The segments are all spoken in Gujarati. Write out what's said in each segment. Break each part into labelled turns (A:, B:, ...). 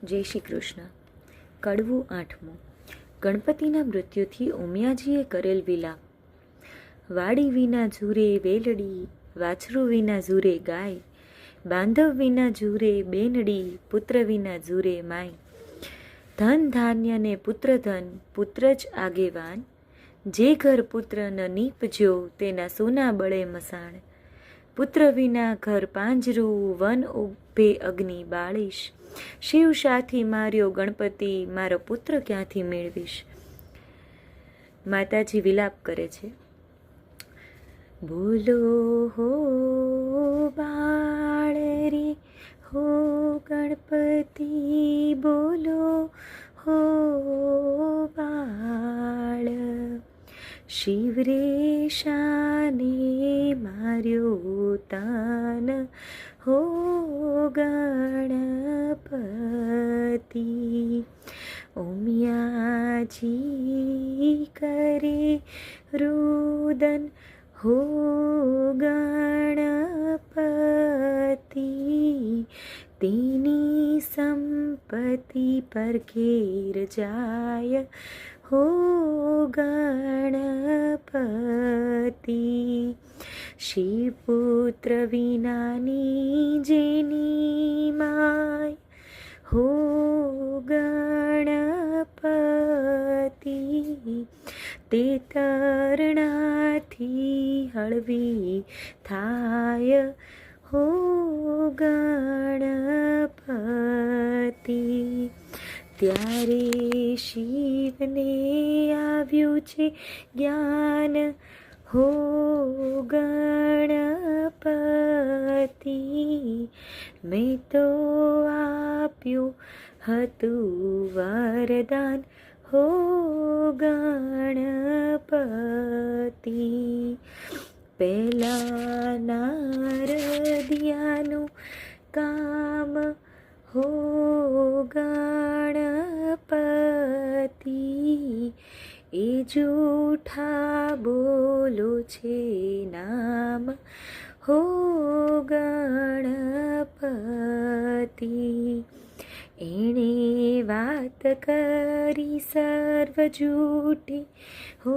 A: જય શ્રી કૃષ્ણ. કડવું આઠમું. ગણપતિના મૃત્યુથી ઉમિયાજીએ કરેલ વિલાપ. વાડી વિના ઝૂરે વેલડી, વાછરું વિના ઝૂરે ગાય, બાંધવ વિના ઝૂરે બેનડી, પુત્ર વિના ઝૂરે માય. ધન ધાન્ય ને પુત્ર ધન, પુત્ર જ આગેવાન. જે ઘર પુત્ર ન નીપજ્યો, તેના સોના બળે મસાણ. પુત્ર વિના ઘર પાંજરું, વન ઉભે અગ્નિ બાળીશ. શિવ સાથી માર્યો ગણપતિ, મારો પુત્ર ક્યાંથી મેળવીશ. માતાજી વિલાપ કરે છે. બોલો હો બાળ રે હો ગણપતિ, બોલો હો બાળ. શિવ રે શાને માર્યો તાન, હો ગણપતિ. ઉમિયાજી કરે રુદન, હો ગણપતિ. તેની સંપત્તિ પર ઘેર જાય, હો ગણપતિ. શિવપુત્ર વિનાની જેની માય, હો ગણપતિ. તે તરણાથી હળવી થાય, હો ગણપતિ. ત્યારે શિવને આવ્યું છે જ્ઞાન, હો ગણપતિ. મેં તો આપ્યું હતું વરદાન, હો ગણપતિ. પહેલા નારદિયાનું કામ, હો ગણપતિ. એ જૂઠા બોલો છે નામ, હો ગણપતિ. એણે વાત કરી સર્વ જૂઠી, હો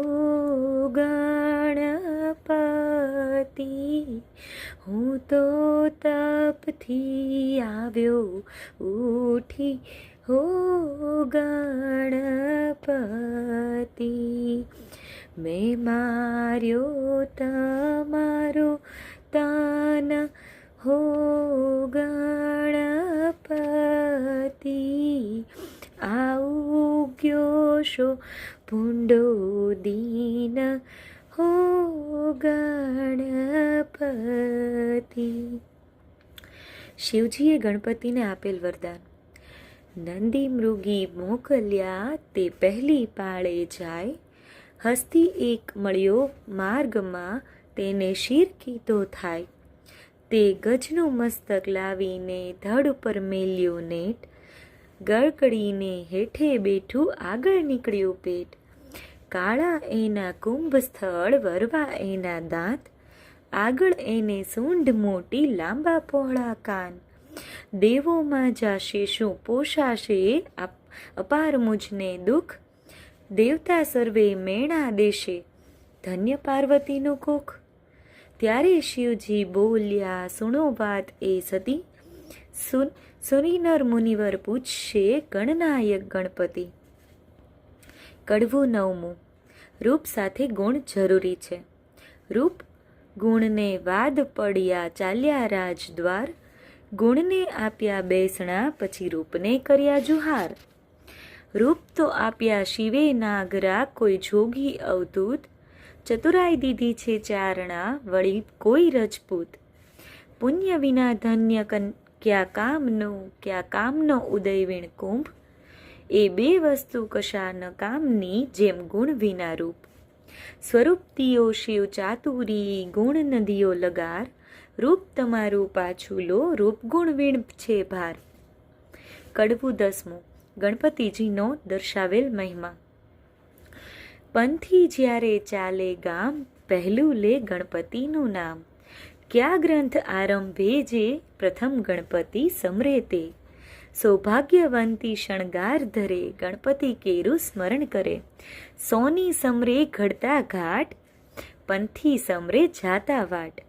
A: ગણપતિ. હું તો તપથી આવ્યો ઉઠી, હો ગણપતિ. મેં માર્યો તમારો તાન, હો ગણપતિ. આઉગ્યો શો ભૂંડો દીન, હો ગણપતિ. શિવજીએ ગણપતિને આપેલ વરદાન. નંદી મૃગી મોકલ્યા, તે પહેલી પાળે જાય. હસ્તી એક મળ્યો માર્ગમાં, તેને શિર કીધો થાય. તે ગજનું મસ્તક લાવીને ધડ ઉપર મેલ્યો નેટ. ગળગળીને હેઠે બેઠું આગળ નીકળ્યું પેટ. કાળા એના કુંભ સ્થળ, વરવા એના દાંત. આગળ એને સૂંઢ મોટી, લાંબા પહોળા કાન. દેવોમાં જાશે શું પોષાશે, અપાર મુજને દુઃખ. દેવતા સર્વે મેણા દેશે, ધન્ય પાર્વતીનું કોખ. ત્યારે શિવજી બોલ્યા, સુણો વાત એ સતી. સુરીનર મુનિવર પૂછશે, ગણનાયક ગણપતિ. કડવું નવમું. રૂપ સાથે ગુણ જરૂરી છે. રૂપ ગુણને વાદ પડ્યા, ચાલ્યા રાજદ્વાર. ગુણને આપ્યા બેસણા, પછી રૂપને કર્યા જુહાર. રૂપ તો આપ્યા શિવે નાગરા, કોઈ જોગી અવધૂત. ચતુરાઈ દીધી છે ચારણા, વળી કોઈ રજપૂત. પુણ્ય વિના ધન્ય ક્યાં કામનો ઉદય વીણ કુંભ. એ બે વસ્તુ કશા ન કામની, જેમ ગુણ વિના રૂપ. સ્વરૂપ દિયો શિવ ચાતુરી, ગુણ નદીઓ લગાર. રૂપ તમારું પાછું લો, રૂપ ગુણ વીણ છે ભાર. કડવું દસમું. ગણપતિજીનો દર્શાવેલ મહિમા. પંથી જ્યારે ચાલે ગામ, પહેલું લે ગણપતિનું નામ. ક્યાં ગ્રંથ આરંભે જે, પ્રથમ ગણપતિ સમરે તે. સૌભાગ્યવંતી શણગાર ધરે, ગણપતિ કેરું સ્મરણ કરે. સોની સમરે ઘડતા ઘાટ, પંથી સમરે જાતા વાટ.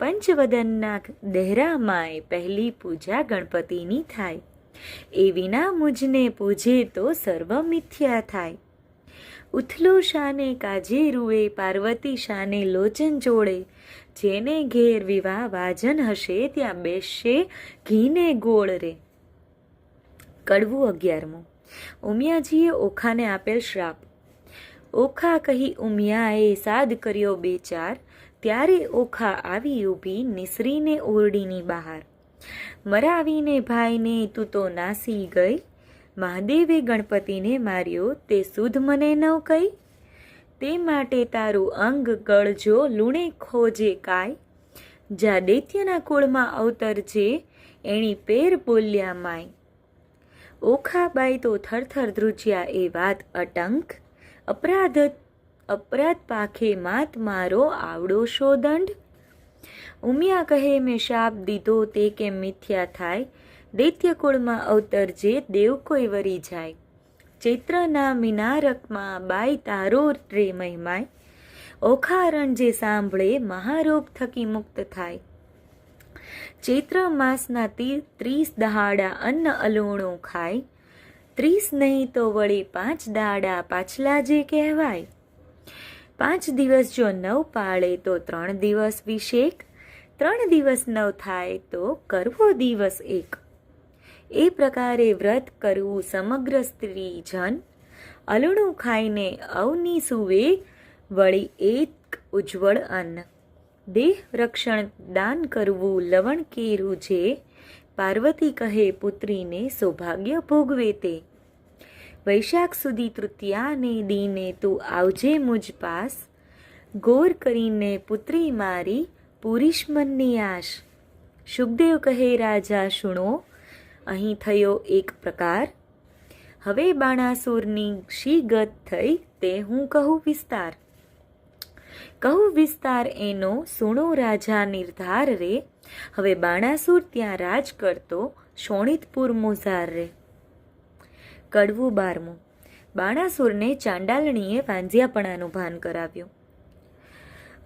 A: પંચવદનના દહેરામાય, પહેલી પૂજા ગણપતિની થાય. એ વિના મુજને પૂજે તો સર્વ મિથ્યા થાય. ઉથલો શાને કાજે રૂએ, પાર્વતી શાને લોચન જોડે. જેને ઘેર વિવાહ વાજન હશે, ત્યાં બેસશે ઘીને ગોળ રે. કડવું 11મું. ઉમિયાજીએ ઓખાને આપેલ શ્રાપ. ઓખા કહી ઉમિયાએ સાદ કર્યો બે ચાર. ત્યારે ઓખા આવી ઊભી, નિસરીને ઓરડીની બહાર. મરાવીને ભાઈને તું તો નાસી ગઈ. મહાદેવે ગણપતિને માર્યો, તે સુધ મને ન કહી. તે માટે તારું અંગ ગળજો, લૂણે ખોજે કાય. જા દૈત્યના કુળમાં અવતરજે, એણી પેર બોલ્યા માય. ઓખાબાઈ તો થરથર ધ્રુજ્યા એ વાત અટંક. અપરાધ પાખે માત મારો આવડો શો દંડ. ઉમિયા કહે મેં શાપ દીધો, તે કેમ મિથ્યા થાય. દૈત્ય કુળમાં અવતરજે, દેવ કોઈ વરી જાય. ચૈત્રના મિનારકમાં બાઈ તારો રે મહિમાય. ઓખારણ જે સાંભળે, મહારોગ થકી મુક્ત થાય. ચૈત્ર માસના 30 દહાડા અન્ન અલૂણું ખાય. 30 નહીં તો વળી 5 દાડા પાછલા જે કહેવાય. 5 દિવસ જો 9 પાળે, તો 3 દિવસ વિશેક. 3 દિવસ 9 થાય, તો કરવો દિવસ એક. એ પ્રકારે વ્રત કરવું સમગ્ર સ્ત્રી જન. અલણું ખાઈને અવની સુવે, વળી એક ઉજ્જવળ અન્ન. દેહ રક્ષણ દાન કરવું લવણ કેરું જે. પાર્વતી કહે પુત્રીને સૌભાગ્ય ભોગવે તે. વૈશાખ સુધી તૃતીયાને દીને તું આવજે મુજ પાસ. ગોર કરીને પુત્રી મારી, પૂરીશ મનની આશ. શુકદેવ કહે રાજા શુણો, અહીં થયો એક પ્રકાર. હવે બાણાસુરની શી ગત થઈ, તે હું કહું વિસ્તાર. કહું વિસ્તાર એનો, સુણો રાજા નિર્ધાર રે. હવે બાણાસુર ત્યાં રાજ કરતો, શોણિતપુર મોઝાર રે. કડવું 12મું. બાણાસુરને ચાંડાલણીએ વાંઝિયાપણાનું ભાન કરાવ્યું.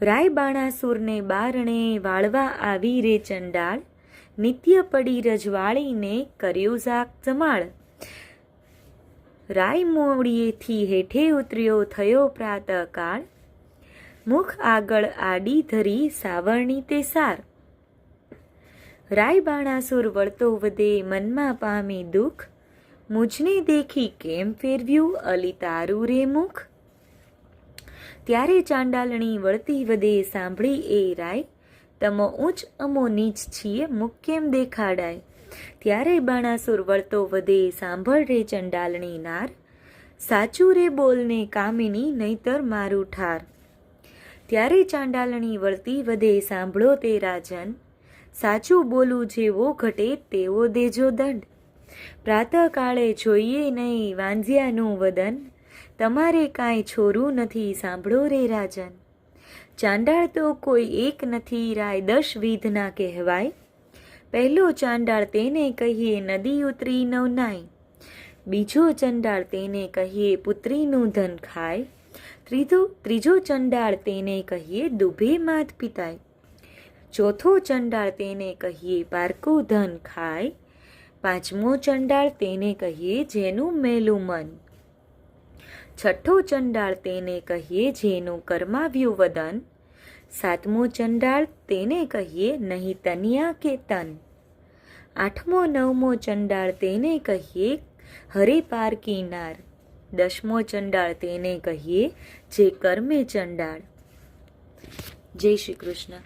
A: રાય બાણાસુરને બારણે વાળવા આવી રે ચંડાળ. નિત્ય પડી રજવાળીને કર્યું જાક જમાળ. રાય મોડીએથી હેઠે ઉતર્યો, થયો પ્રાતઃકાળ. મુખ આગળ આડી ધરી, સાવરણી તે સાર. રાય બાણાસુર વળતો વધે, મનમાં પામી દુઃખ. મુજને દેખી કેમ ફેરવ્યું, અલી તારું રે મુખ. ત્યારે ચાંડાલણી વળતી વધે, સાંભળી એ રાય. તમો ઊંચ અમો નીચ છીએ, મુખ કેમ દેખાડાય. ત્યારે બાણાસુર વળતો વધે, સાંભળ રે ચંડાલણી નાર. સાચું રે બોલને કામિની, નહીતર મારું ઠાર. ત્યારે ચાંડાલણી વળતી વધે, સાંભળો તે રાજન. સાચું બોલું જેવો ઘટે, તેવો દેજો દંડ. પ્રાતઃકાળે જોઈએ નહીં વાંઝિયાનું વદન. તમારે કાંઈ છોરું નથી, સાંભળો રે રાજન. ચાંડાળ તો કોઈ એક નથી, રાય 10 વિધના કહેવાય. પહેલો ચાંડાળ તેને કહીએ, નદી ઉતરી નવનાય. બીજો ચંડાળ તેને કહીએ, પુત્રીનું ધન ખાય. ત્રીજો ચંડાળ તેને કહીએ, દુભે માત પિતાય. ચોથો ચંડાળ તેને કહીએ, પારકું ધન ખાય. 5મો ચંડાળ તેને કહીએ, જેનું મેલું મન. છઠ્ઠો ચંડાળ તેને કહીએ, જેનું કરમાવ્યું વદન. 7મો ચંડાળ તેને કહીએ, નહીં તનિયા કે તન. 8મો 9મો ચંડાળ તેને કહીએ, હરે પારકી નાર. 10મો ચંડાળ તેને કહીએ, જે કર્મે ચંડાળ. જય શ્રી કૃષ્ણ.